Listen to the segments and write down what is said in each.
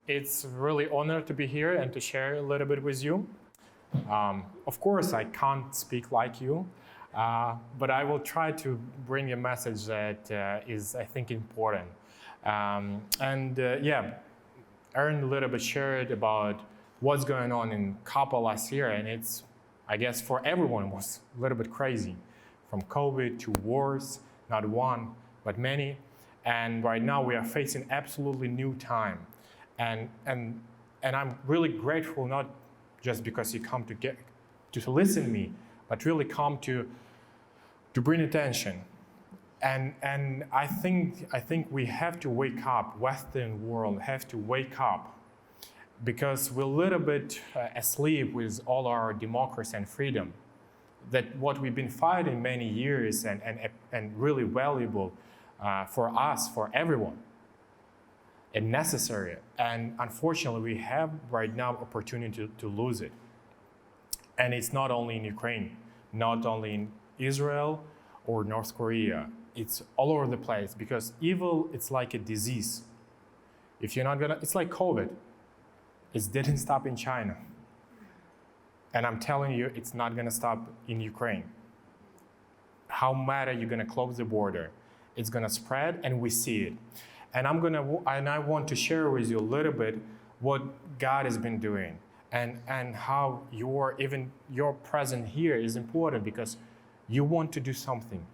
It's really honored to be here and to share a little bit with you. Of course, I can't speak like you, but I will try to bring a message that is, I think, important. Aaron a little bit shared about what's going on in Kappa last year, and it's, I guess, for everyone was a little bit crazy, from COVID to wars, not one, but many. And right now we are facing absolutely new time. And I'm really grateful, not just because you come to listen to me, but really come to bring attention. And I think we have to wake up. Western world have to wake up, because we're a little bit asleep with all our democracy and freedom. That what we've been fighting many years and really valuable for us, for everyone, and necessary. And unfortunately, we have right now opportunity to lose it. And it's not only in Ukraine, not only in Israel or North Korea. It's all over the place, because evil, it's like a disease. If you're not gonna, it's like COVID. It didn't stop in China. And I'm telling you, it's not gonna stop in Ukraine. How mad are you gonna close the border? It's gonna spread, and we see it. And I want to share with you a little bit what God has been doing, and how your presence here is important, because you want to do something.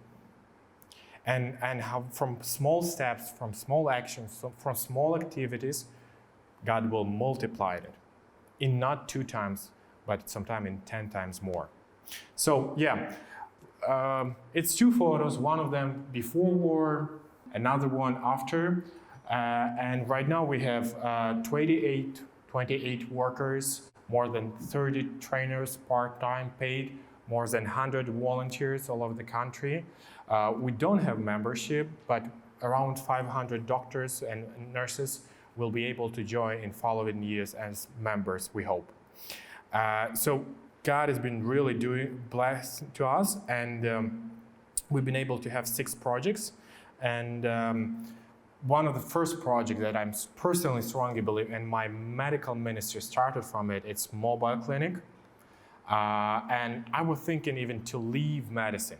And how from small steps, from small actions, from small activities, God will multiply it in not 2 times, but sometime in 10 times more. So yeah, it's 2 photos, one of them before war, another one after, and right now we have 28 workers, more than 30 trainers part-time paid, more than 100 volunteers all over the country. We don't have membership, but around 500 doctors and nurses will be able to join in following years as members, we hope. So God has been really blessed to us, and we've been able to have 6 projects. And one of the first projects that I'm personally strongly believe, and my medical ministry started from it, it's mobile clinic. And I was thinking even to leave medicine.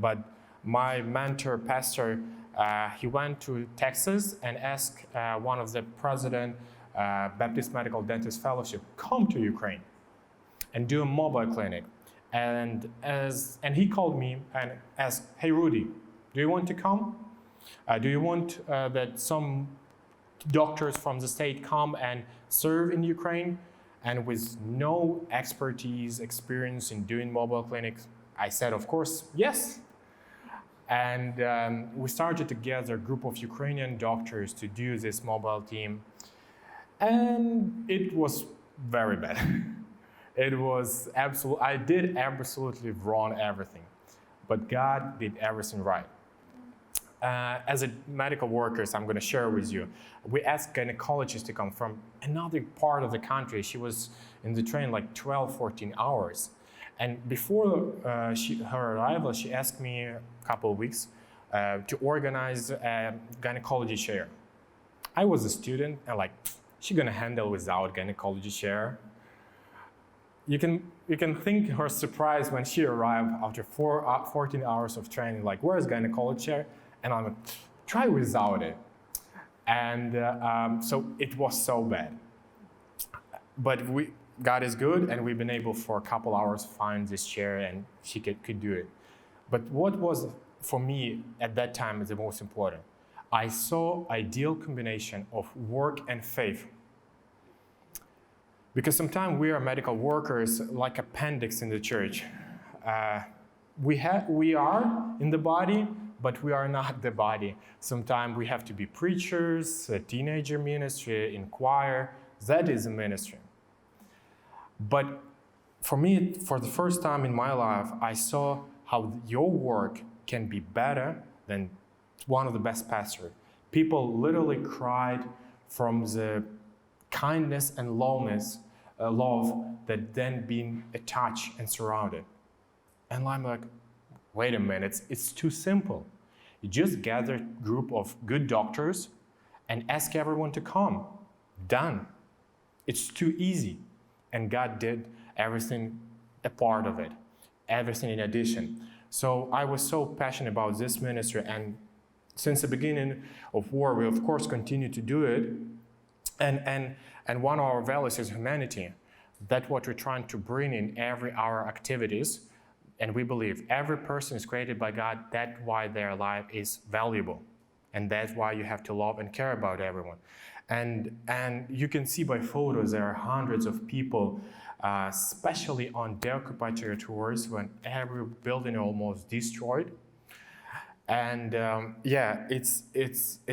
But my mentor, pastor, he went to Texas and asked one of the president, Baptist Medical Dentist Fellowship, come to Ukraine and do a mobile clinic. And he called me and asked, hey, Rudi, do you want to come? Do you want that some doctors from the state come and serve in Ukraine? And with no expertise, experience in doing mobile clinics, I said, of course, yes. And we started to gather a group of Ukrainian doctors to do this mobile team. And it was very bad. It was I did absolutely wrong everything. But God did everything right. As a medical workers, I'm going to share with you. We asked gynecologists to come from another part of the country. She was in the train like 12, 14 hours. And before her arrival, she asked me a couple of weeks to organize a gynecology chair. I was a student, and like, she's going to handle without gynecology chair. You can think her surprise when she arrived after 14 hours of training, like, where's gynecology chair? And I'm like, try without it. And so it was so bad. But God is good, and we've been able for a couple hours find this chair, and she could do it. But what was, for me, at that time, is the most important? I saw ideal combination of work and faith. Because sometimes we are medical workers like appendix in the church. We are in the body, but we are not the body. Sometimes we have to be preachers, a teenager ministry, in choir. That is a ministry. But for me, for the first time in my life, I saw how your work can be better than one of the best pastors. People literally cried from the kindness and love that then being attached and surrounded. And I'm like, wait a minute, it's too simple. You just gather a group of good doctors and ask everyone to come. done. It's too easy. And God did everything a part of it, everything in addition. So I was so passionate about this ministry, and since the beginning of war, we of course continue to do it. And one of our values is humanity. That's what we're trying to bring in every our activities. And we believe every person is created by God. That's why their life is valuable. And that's why you have to love and care about everyone. And you can see by photos, there are hundreds of people, especially on the occupied territories when every building almost destroyed. And it's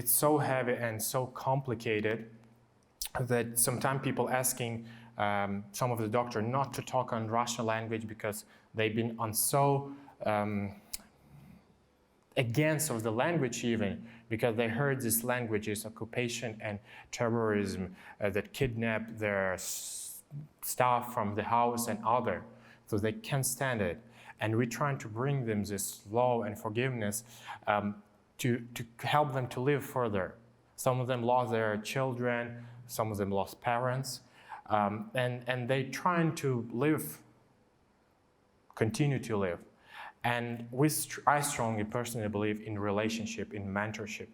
so heavy and so complicated that sometimes people asking some of the doctors not to talk on Russian language because they've been on so against of the language even, because they heard this language is occupation and terrorism that kidnap their staff from the house and other, so they can't stand it. And we're trying to bring them this love and forgiveness to help them to live further. Some of them lost their children, some of them lost parents, and they're trying to live, continue to live. And I strongly personally believe in relationship, in mentorship.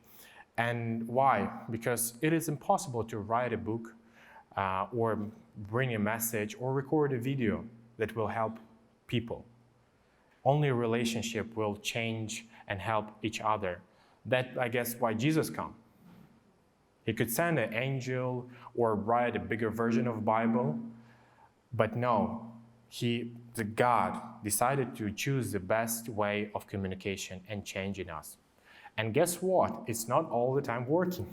And why? Because it is impossible to write a book or bring a message or record a video that will help people. Only a relationship will change and help each other. That, I guess, why Jesus came. He could send an angel or write a bigger version of the Bible, but no, the God decided to choose the best way of communication and changing us. And guess what? It's not all the time working,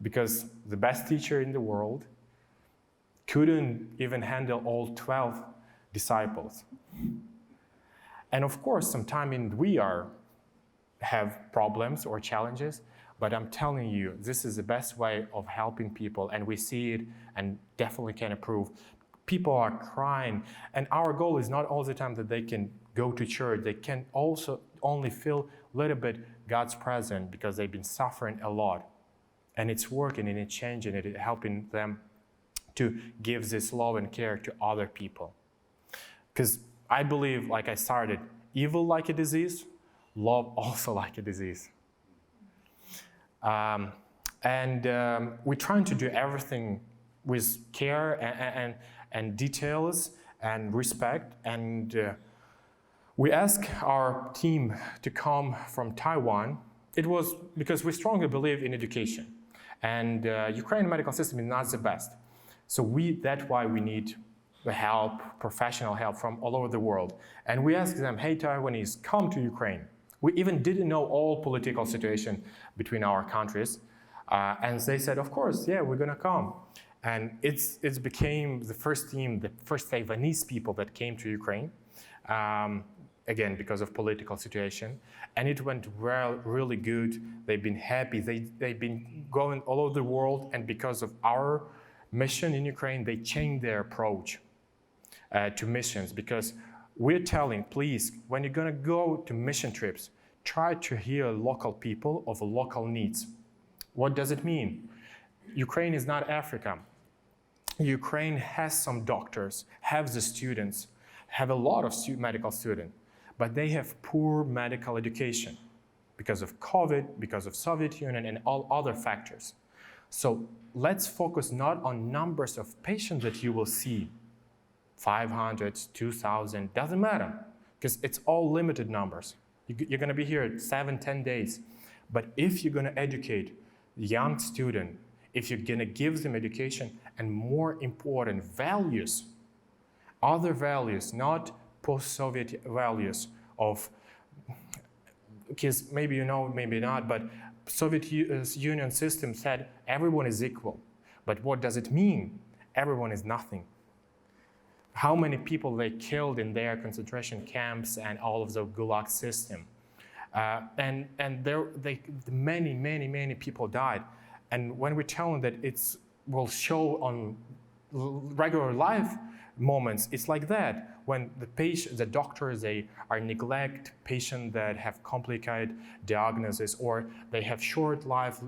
because the best teacher in the world couldn't even handle all 12 disciples. And of course, sometimes we have problems or challenges, but I'm telling you, this is the best way of helping people, and we see it and definitely can improve. People are crying, and our goal is not all the time that they can go to church. They can also only feel a little bit God's presence because they've been suffering a lot. And it's working and it's changing it, it's helping them to give this love and care to other people. Because I believe, like I started, evil like a disease, love also like a disease. We're trying to do everything with care and details and respect. And we asked our team to come from Taiwan. It was because we strongly believe in education. And Ukrainian medical system is not the best. So that's why we need the help, professional help from all over the world. And we asked them, hey, Taiwanese, come to Ukraine. We even didn't know all political situation between our countries. And they said, of course, yeah, we're gonna come. And it's became the first team, the first Taiwanese people that came to Ukraine, again, because of political situation. And it went really good. They've been happy. They've been going all over the world. And because of our mission in Ukraine, they changed their approach to missions. Because we're telling, please, when you're gonna go to mission trips, try to hear local people of local needs. What does it mean? Ukraine is not Africa. Ukraine has some doctors, have the students, have a lot of medical students, but they have poor medical education because of COVID, because of Soviet Union, and all other factors. So let's focus not on numbers of patients that you will see, 500, 2,000, doesn't matter, because it's all limited numbers. You're gonna be here 7, 10 days. But if you're gonna educate the young student, if you're gonna give them education and more important values, other values, not post-Soviet values of, because maybe you know, maybe not, but Soviet Union system said everyone is equal. But what does it mean? Everyone is nothing. How many people they killed in their concentration camps and all of the Gulag system. And many people died. And when we tell them that it will show on regular life moments, it's like that. When the doctors, they are neglect patients that have complicated diagnosis, or they have short life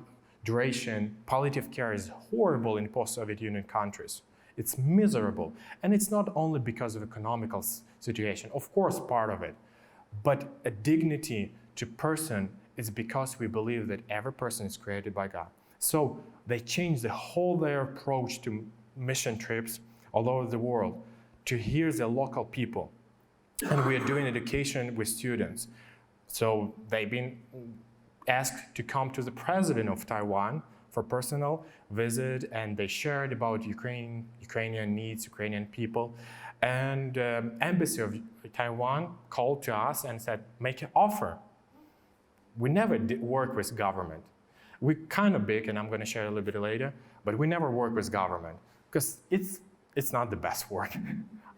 duration, palliative care is horrible in post-Soviet Union countries. It's miserable. And it's not only because of economical situation, of course part of it, but a dignity to person is because we believe that every person is created by God. So they changed their approach to mission trips all over the world to hear the local people. And we are doing education with students. So they've been asked to come to the president of Taiwan for personal visit, and they shared about Ukrainian needs, Ukrainian people. And Embassy of Taiwan called to us and said, make an offer. We never did work with government. We're kind of big, and I'm going to share a little bit later, but we never work with government because it's not the best work.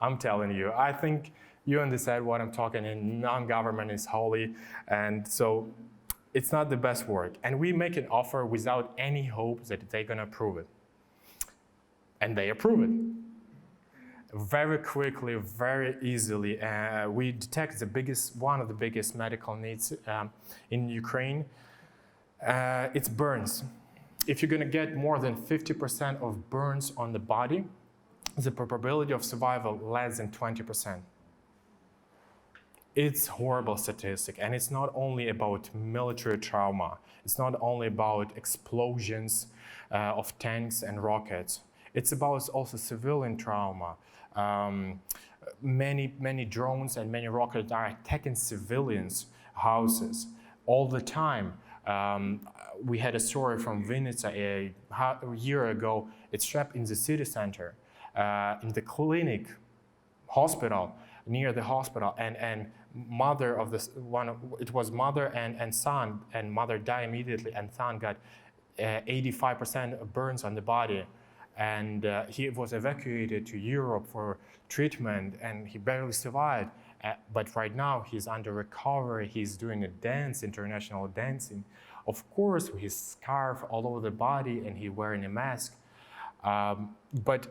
I'm telling you. I think you understand what I'm talking, and non-government is holy, and so it's not the best work. And we make an offer without any hope that they're going to approve it. And they approve it. Very quickly, very easily. We detect one of the biggest medical needs in Ukraine. It's burns. If you're going to get more than 50% of burns on the body, the probability of survival less than 20%. It's a horrible statistic, and it's not only about military trauma. It's not only about explosions of tanks and rockets. It's about also civilian trauma. Many drones and many rockets are attacking civilians' houses all the time. We had a story from Vinnytsia a year ago. It's trapped in the city center, in the clinic, hospital, near the hospital, and mother of this one, it was mother and son, and mother died immediately, and son got 85% of burns on the body, and he was evacuated to Europe for treatment, and he barely survived. But right now he's under recovery. He's doing a dance, international dancing, of course, with his scarf all over the body, and he wearing a mask. But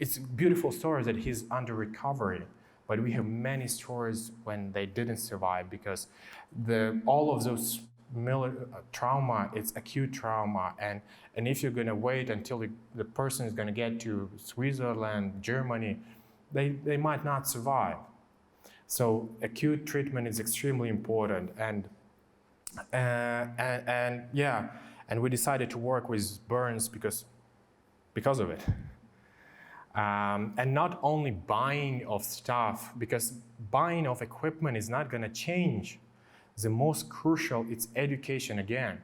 it's a beautiful story that he's under recovery. But we have many stories when they didn't survive because all of those trauma, it's acute trauma. And if you're going to wait until the person is going to get to Switzerland, Germany, they might not survive. So acute treatment is extremely important. And we decided to work with burns because of it. And not only buying of stuff, because buying of equipment is not going to change. The most crucial, it's education again.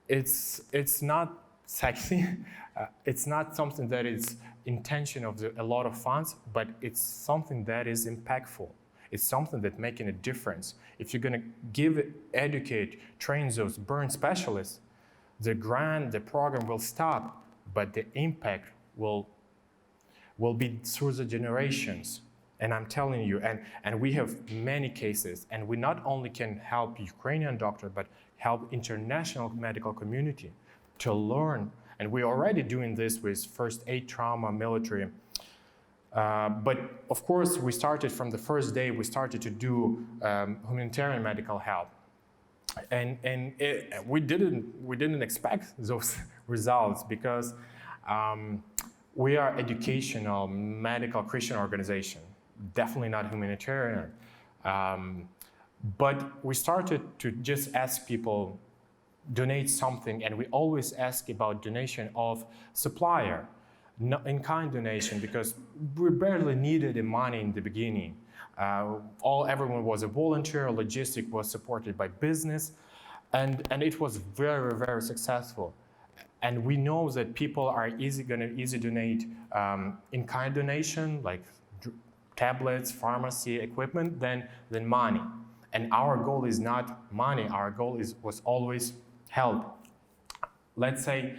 It's not sexy. It's not something that is intention of a lot of funds, but it's something that is impactful. It's something that's making a difference. If you're going to educate, train those burn specialists, the program will stop, but the impact will be through the generations. And I'm telling you, and we have many cases, and we not only can help Ukrainian doctors, but help international medical community to learn. And we're already doing this with first aid trauma, military. But of course, we started from the first day, we started to do humanitarian medical help. And we didn't expect those results because we are educational, medical Christian organization, definitely not humanitarian. But we started to just ask people, donate something, and we always ask about donation of supplier, in-kind donation, because we barely needed the money in the beginning. Everyone was a volunteer, logistic was supported by business, and it was very, very successful. And we know that people are gonna easy donate in-kind donation, like tablets, pharmacy equipment, than money. And our goal is not money. Our goal was always help. Let's say,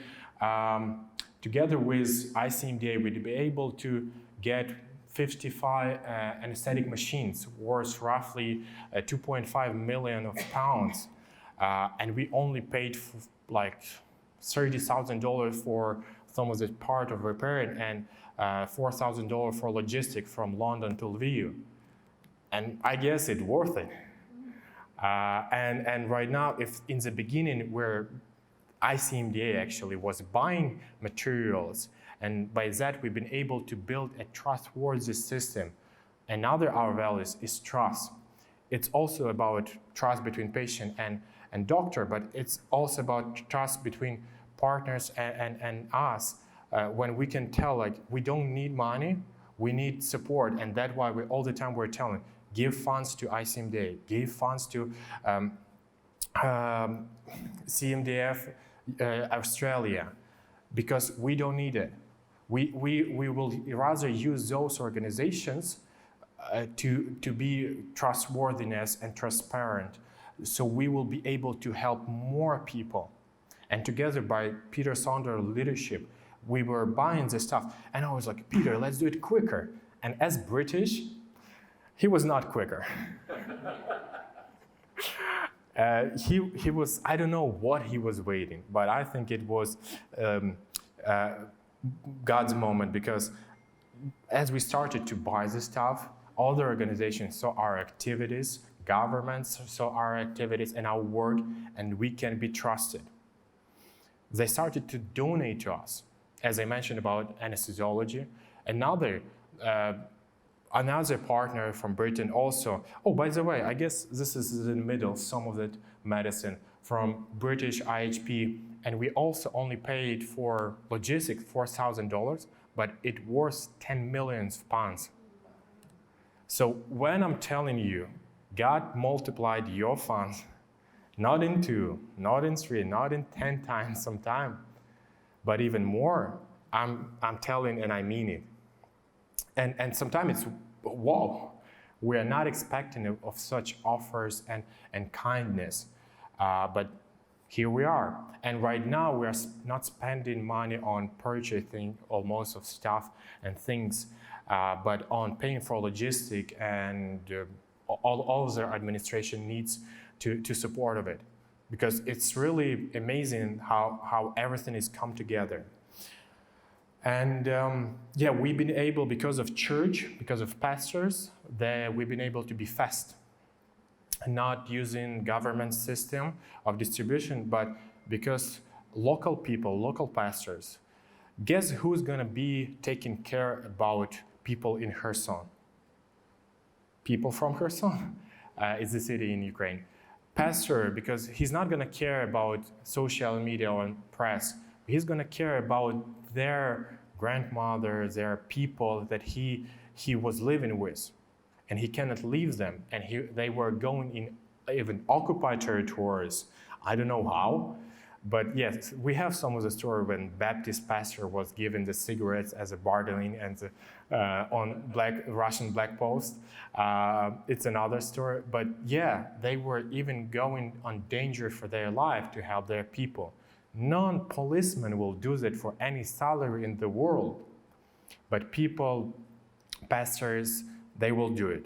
together with ICMDA, we'd be able to get 55 anesthetic machines worth roughly 2.5 million of pounds, and we only paid like $30,000 for some of the part of repairing and $4,000 for logistics from London to Lviv. And I guess it's worth it. And right now, if in the beginning where ICMDA actually was buying materials, and by that we've been able to build a trustworthy system. Another our values is trust. It's also about trust between patient and doctor, but it's also about trust between partners and us. When we can tell, like, we don't need money, we need support, and that's why we all the time we're telling, give funds to ICMDA, give funds to CMDF Australia, because we don't need it. We will rather use those organizations to be trustworthiness and transparent, so we will be able to help more people. And together, by Peter Saunders' leadership, we were buying this stuff, and I was like, Peter, let's do it quicker. And as British, he was not quicker. He was, I don't know what he was waiting, but I think it was God's moment, because as we started to buy this stuff, other organizations saw our activities, governments saw our activities and our work, and we can be trusted. They started to donate to us. As I mentioned about anesthesiology, another partner from Britain also. Oh, by the way, I guess this is in the middle, some of that medicine from British IHP, and we also only paid for logistics $4,000, but it was 10 million pounds. So when I'm telling you, God multiplied your funds, not in 2, not in 3, not in 10 times sometime, but even more. I'm telling and I mean it. And sometimes it's, wow, we are not expecting of such offers and kindness, but here we are. And right now we are not spending money on purchasing almost of stuff and things, but on paying for logistic and all of their administration needs to support of it. Because it's really amazing how everything is come together. And yeah, we've been able, because of church, because of pastors, we've been able to be fast. Not using government system of distribution, but because local people, local pastors, guess who's gonna be taking care about people in Kherson? People from Kherson. It's a city in Ukraine. Pastor, because he's not gonna care about social media or press. He's gonna care about their grandmother, their people that he was living with, and he cannot leave them. And they were going in even occupied territories. I don't know how, but yes, we have some of the story when Baptist pastor was given the cigarettes as a bargaining and on Russian black post. It's another story, but yeah, they were even going on danger for their life to help their people. Non-policemen will do that for any salary in the world, but people, pastors, they will do it.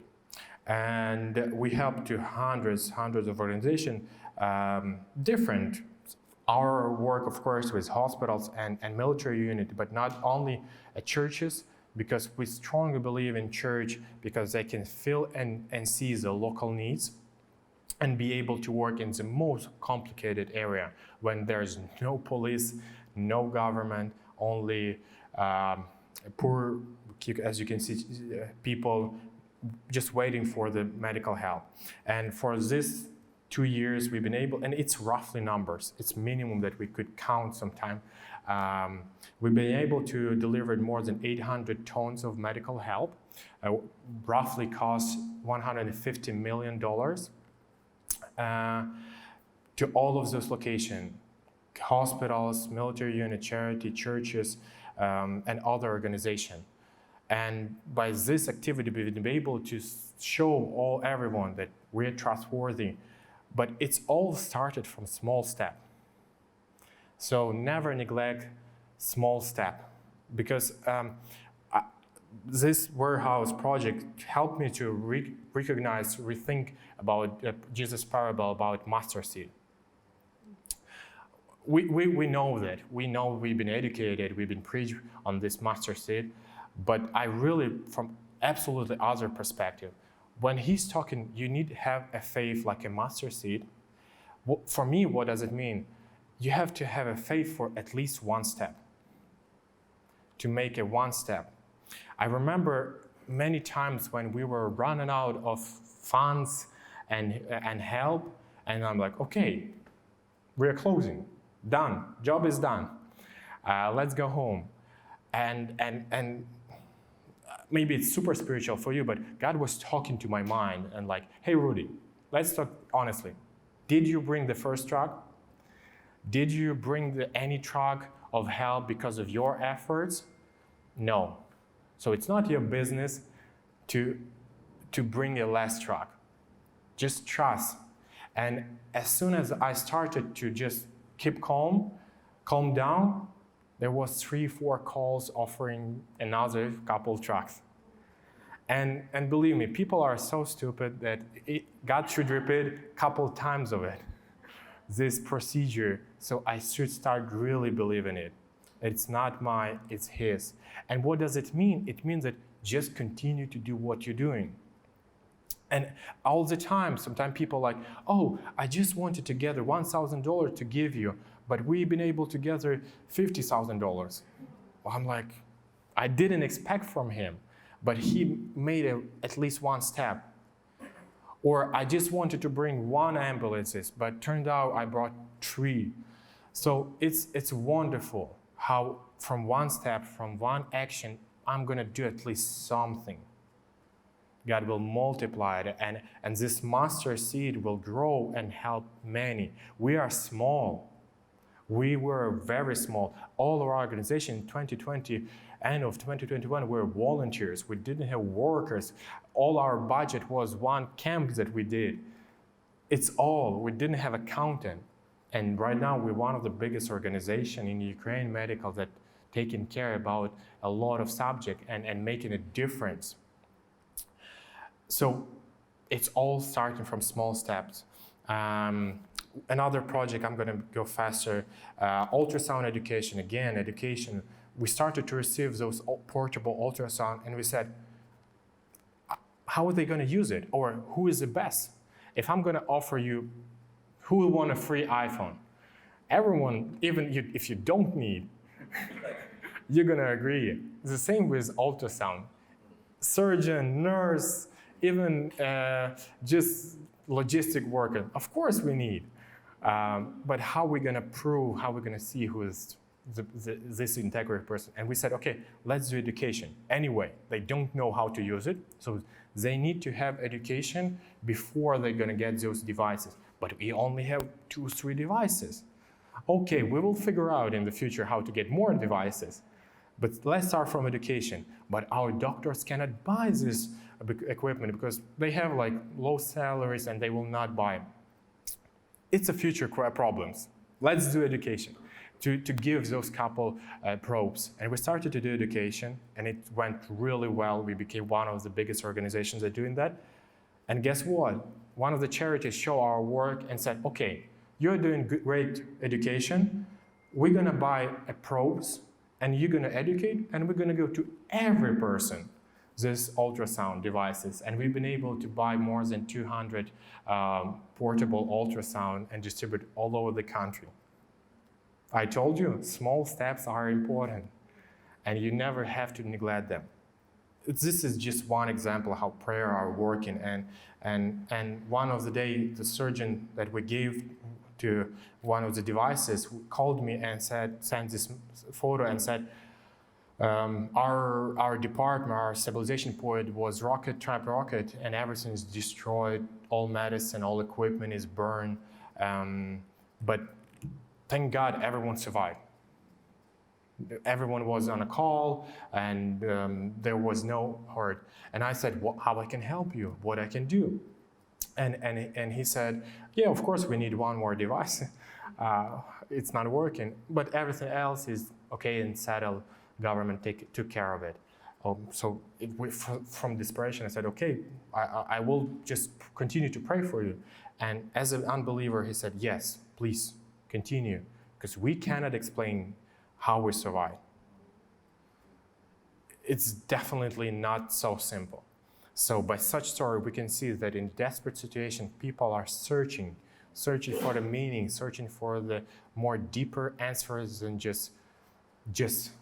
And we help to hundreds of organizations, different. Our work, of course, with hospitals and military unit, but not only at churches, because we strongly believe in church, because they can feel and see the local needs and be able to work in the most complicated area when there's no police, no government, only poor, as you can see, people just waiting for the medical help. And for this 2 years we've been able, and it's roughly numbers, it's minimum that we could count sometime. We've been able to deliver more than 800 tons of medical help, roughly cost $150 million. To all of those locations, hospitals, military unit, charity, churches, and other organizations. And by this activity, we've been able to show everyone that we're trustworthy, but it's all started from small step. So never neglect small step, because this warehouse project helped me to recognize, rethink about Jesus' parable about mustard seed. We know that. We know we've been educated, we've been preached on this mustard seed, but I really, from absolutely other perspective, when he's talking, you need to have a faith like a mustard seed. For me, what does it mean? You have to have a faith for at least one step, to make a one step. I remember many times when we were running out of funds and help, and I'm like, okay, we're closing, done, job is done, let's go home. And maybe it's super spiritual for you, but God was talking to my mind and like, hey Rudi, let's talk honestly. Did you bring the first truck? Did you bring any truck of help because of your efforts? No. So it's not your business to bring a last truck. Just trust. And as soon as I started to just keep calm down, there was 3-4 calls offering another couple trucks. And believe me, people are so stupid that God should repeat a couple times of it, this procedure, so I should start really believing it. It's not mine, it's His. And what does it mean? It means that just continue to do what you're doing. And all the time, sometimes people are like, oh, I just wanted to gather $1,000 to give you, but we've been able to gather $50,000. Well, I'm like, I didn't expect from him, but he made at least one step. Or I just wanted to bring 1 ambulance, but turned out I brought 3. So it's wonderful how from one step, from one action, I'm going to do at least something. God will multiply it, and this mustard seed will grow and help many. We are small. We were very small. All our organization in 2020, end of 2021, we were volunteers. We didn't have workers. All our budget was one camp that we did. It's all. We didn't have accountant. And right now, we're one of the biggest organizations in Ukraine medical that taking care about a lot of subject and making a difference. So it's all starting from small steps. Another project, I'm going to go faster, ultrasound education. Again, education. We started to receive those portable ultrasound, and we said, how are they going to use it? Or who is the best? If I'm going to offer you, who will want a free iPhone? Everyone, even if you don't need, you're going to agree. It's the same with ultrasound. Surgeon, nurse, even just logistic worker. Of course we need. But how are we going to prove, how are we going to see who is this integrity person? And we said, okay, let's do education. Anyway, they don't know how to use it, so they need to have education before they're going to get those devices. But we only have 2-3 devices. Okay, we will figure out in the future how to get more devices. But let's start from education. But our doctors cannot buy this equipment because they have like low salaries and they will not buy. It's a future problems. Let's do education to give those couple probes. And we started to do education, and it went really well. We became one of the biggest organizations that are doing that. And guess what? One of the charities saw our work and said, okay, you're doing great education. We're going to buy probes, and you're going to educate, and we're going to go to every person this ultrasound devices. And we've been able to buy more than 200 portable ultrasound and distribute all over the country. I told you, small steps are important, and you never have to neglect them. This is just one example how prayer are working. And one of the day, the surgeon that we gave to one of the devices called me and sent this photo and said, our department, our stabilization point was trapped rocket, and everything is destroyed. All medicine, all equipment is burned. But thank God everyone survived. Everyone was on a call, and there was no hurt. And I said, how I can help you, what I can do. And he said, yeah, of course we need one more device. It's not working, but everything else is okay and settled. Government took care of it. So from desperation, I said, okay, I will just continue to pray for you. And as an unbeliever, he said, yes, please continue, because we cannot explain how we survive. It's definitely not so simple. So by such story, we can see that in desperate situation, people are searching for the meaning, searching for the more deeper answers than just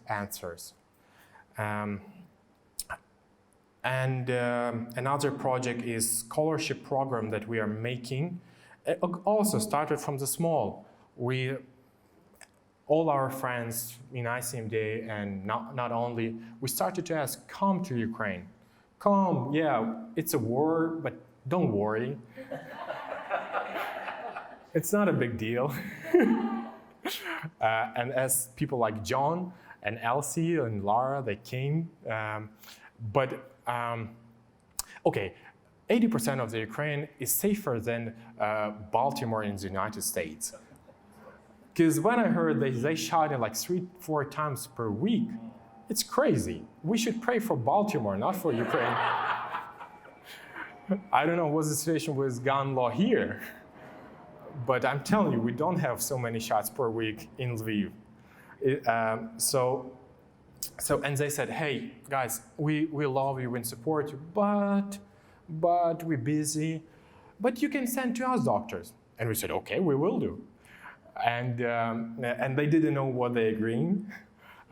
answers. Another project is scholarship program that we are making. It also started from the small. All our friends in ICMD and not only, we started to ask, come to Ukraine. Come, yeah, it's a war, but don't worry. It's not a big deal. And as people like John and Elsie and Lara, they came. Okay, 80% of the Ukraine is safer than Baltimore in the United States. Because when I heard they shot it like 3-4 times per week, it's crazy. We should pray for Baltimore, not for Ukraine. I don't know what's the situation with gun law here, but I'm telling you, we don't have so many shots per week in Lviv. And they said, hey, guys, we love you and support you, but we're busy. But you can send to us doctors. And we said, okay, we will do. And they didn't know what they agreeing.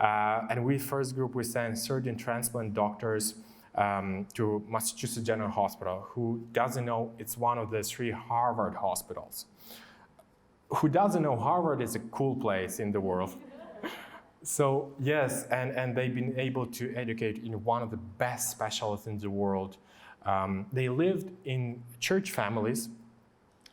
And we first group, we sent surgeon transplant doctors to Massachusetts General Hospital. Who doesn't know, it's one of the 3 Harvard hospitals. Who doesn't know, Harvard is a cool place in the world. So yes, and they've been able to educate in one of the best specialists in the world. They lived in church families.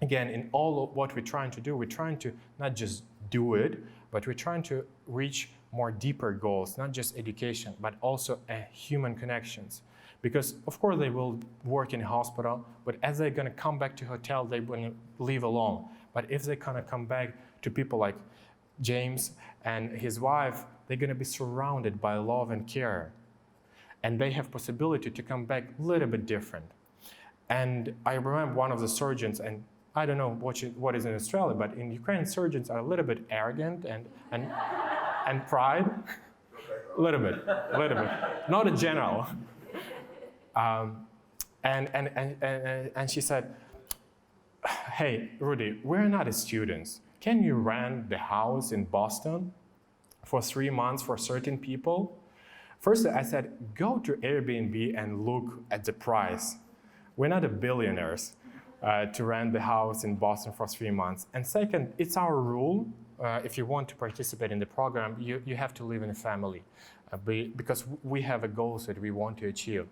Again, in all of what we're trying to do, we're trying to not just do it, but we're trying to reach more deeper goals, not just education, but also human connections. Because of course they will work in a hospital, but as they're gonna come back to hotel, they will leave alone. But if they're gonna come back to people like James and his wife, they're gonna be surrounded by love and care. And they have possibility to come back a little bit different. And I remember one of the surgeons, and I don't know what is in Australia, but in Ukraine, surgeons are a little bit arrogant and pride. A little bit, not a general. And she said, hey, Rudi, we're not students. Can you rent the house in Boston for 3 months for certain people? First, I said, go to Airbnb and look at the price. We're not a billionaires to rent the house in Boston for 3 months. And second, it's our rule. If you want to participate in the program, you have to live in a family because we have a goals that we want to achieve.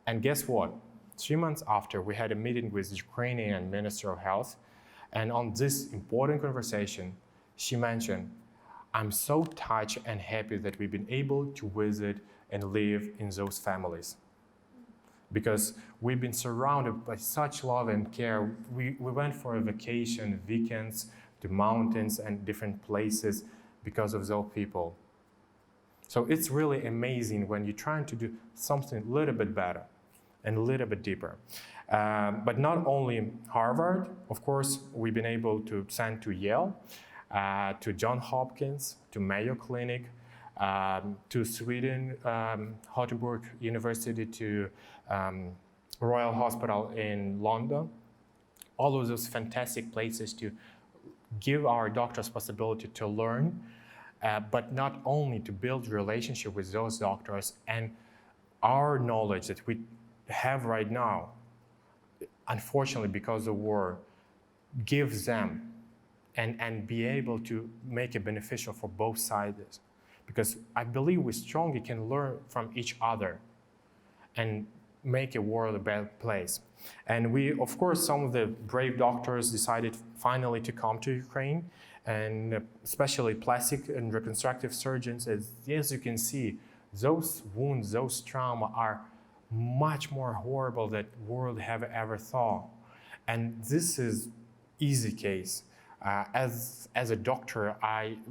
And guess what? 3 months after, we had a meeting with the Ukrainian Minister of Health. And on this important conversation, she mentioned, I'm so touched and happy that we've been able to visit and live in those families. Because we've been surrounded by such love and care. We went for a vacation, weekends, to mountains and different places because of those people. So it's really amazing when you're trying to do something a little bit better and a little bit deeper. But not only Harvard, of course, we've been able to send to Yale, to Johns Hopkins, to Mayo Clinic, to Sweden, Gothenburg University, to Royal Hospital in London. All of those fantastic places to give our doctors possibility to learn, but not only to build relationship with those doctors and our knowledge that we have right now, unfortunately because of war, gives them and be able to make it beneficial for both sides. Because I believe we strongly can learn from each other and make a world a better place. And we, of course, some of the brave doctors decided finally to come to Ukraine, and especially plastic and reconstructive surgeons, as you can see, those wounds, those trauma are much more horrible than the world have ever thought. And this is easy case. As a doctor,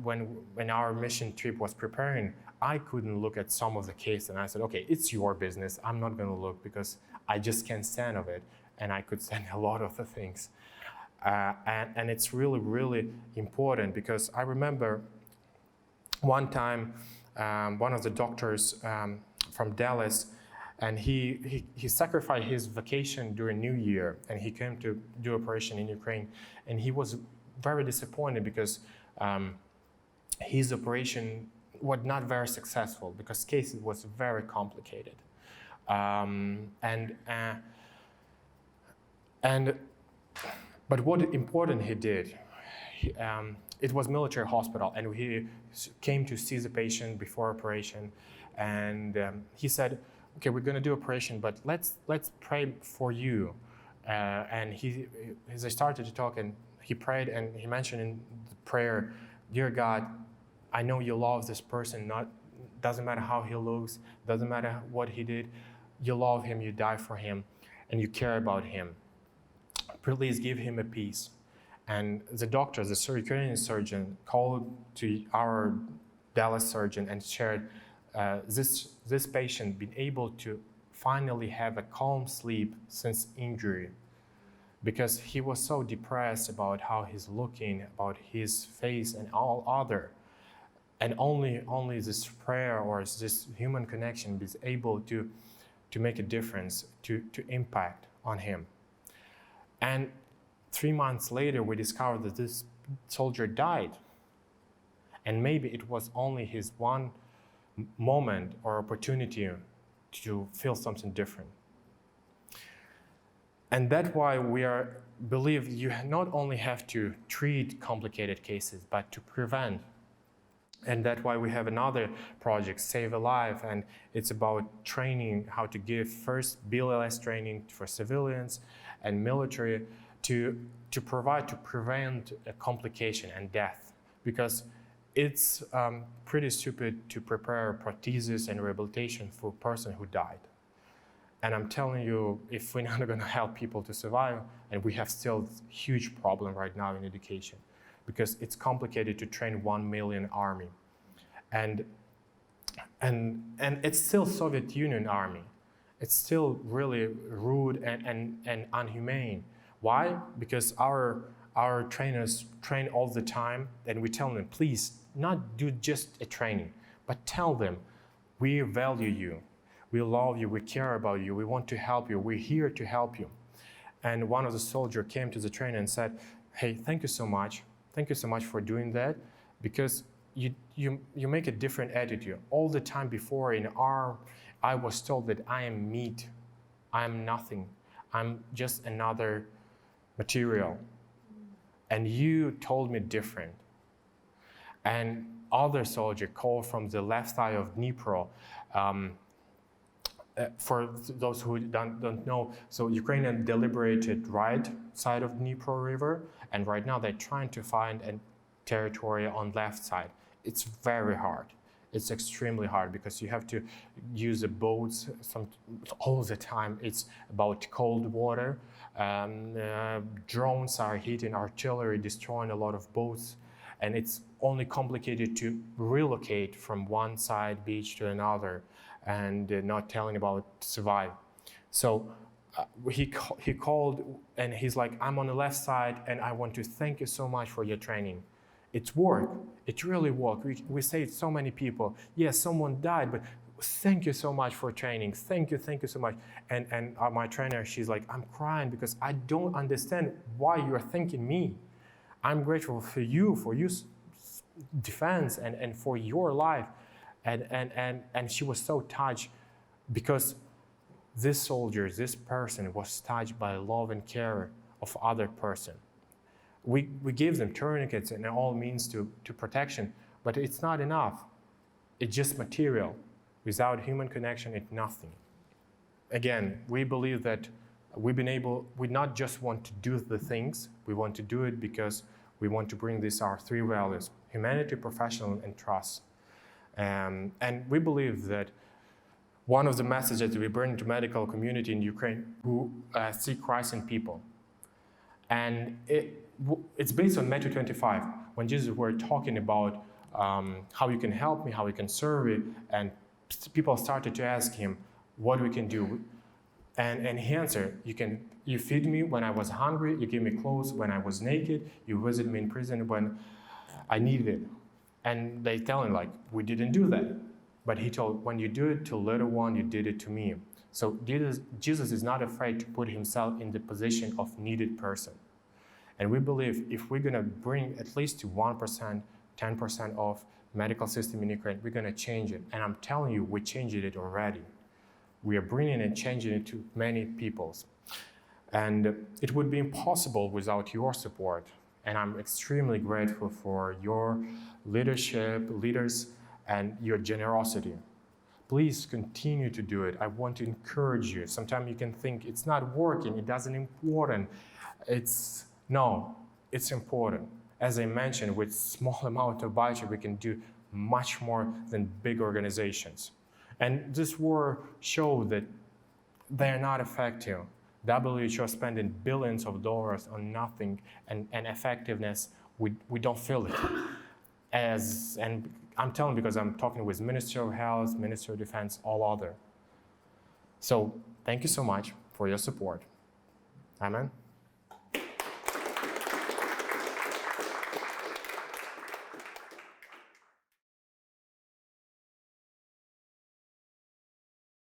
when our mission trip was preparing, I couldn't look at some of the case, and I said, okay, it's your business. I'm not going to look because I just can't stand of it, and I could stand a lot of the things. And it's really, really important because I remember one time one of the doctors from Dallas, And he sacrificed his vacation during New Year, and he came to do operation in Ukraine. And he was very disappointed because his operation was not very successful because case was very complicated. But what important he did, it was military hospital, and he came to see the patient before operation, and he said, "Okay, we're going to do operation, but let's pray for you." And as I started to talk, and he prayed, and he mentioned in the prayer, "Dear God, I know you love this person. Doesn't matter how he looks, doesn't matter what he did. You love him, you die for him, and you care about him. Please give him a peace." And the doctor, the Ukrainian surgeon, called to our Dallas surgeon and shared this patient been able to finally have a calm sleep since injury, because he was so depressed about how he's looking, about his face and all other. And only this prayer or this human connection is able to make a difference, to impact on him. And 3 months later, we discovered that this soldier died. And maybe it was only his one moment or opportunity to feel something different. And that's why we believe you not only have to treat complicated cases, but to prevent. And that's why we have another project, Save a Life, and it's about training how to give first BLS training for civilians and military to prevent a complication and death, because it's pretty stupid to prepare prosthesis and rehabilitation for a person who died. And I'm telling you, if we're not going to help people to survive, and we have still a huge problem right now in education, because it's complicated to train 1 million army. And it's still Soviet Union army. It's still really rude and inhumane. Why? Because our trainers train all the time, and we tell them, please, not do just a training, but tell them, we value you, we love you, we care about you, we want to help you, we're here to help you. And one of the soldiers came to the trainer and said, hey, thank you so much for doing that, because you make a different attitude. All the time before I was told that I am meat, I am nothing, I'm just another material. And you told me different. And other soldier called from the left side of Dnipro. For those who don't know, so Ukrainian deliberated right side of Dnipro River, and right now they're trying to find a territory on left side. It's very hard. It's extremely hard because you have to use the boats all the time. It's about cold water. Drones are hitting, artillery destroying a lot of boats, and it's only complicated to relocate from one side beach to another, and not telling about survive. So he called and he's like, I'm on the left side and I want to thank you so much for your training. It's worked. It really worked. We saved so many people. Yes, someone died, but thank you so much for training. Thank you so much. And my trainer, she's like, I'm crying because I don't understand why you're thanking me. I'm grateful for you, for your defense and for your life. And she was so touched because this soldier, this person was touched by love and care of other person. We give them tourniquets and all means to protection, but it's not enough. It's just material. Without human connection, it's nothing. Again, we believe that we not just want to do the things, we want to do it because we want to bring our 3 values: humanity, professional, and trust. And we believe that one of the messages we bring to medical community in Ukraine who see Christ in people. And it's based on Matthew 25, when Jesus were talking about how you can help me, how you can serve me, and people started to ask him what we can do. And he answered, you feed me when I was hungry, you give me clothes when I was naked, you visit me in prison when I needed it. And they tell him, like, we didn't do that. But he told, when you do it to little one, you did it to me. So Jesus is not afraid to put himself in the position of needed person. And we believe if we're going to bring at least to 1%, 10% of medical system in Ukraine, we're going to change it. And I'm telling you, we're changing it already. We are bringing and changing it to many peoples. And it would be impossible without your support. And I'm extremely grateful for your leadership, leaders, and your generosity. Please continue to do it. I want to encourage you. Sometimes you can think it's not working, it doesn't important. No, it's important. As I mentioned, with small amount of budget, we can do much more than big organizations. And this war showed that they're not effective. WHO spending billions of dollars on nothing, and effectiveness, we don't feel it. And I'm telling because I'm talking with Ministry of Health, Ministry of Defense, all other. So thank you so much for your support. Amen.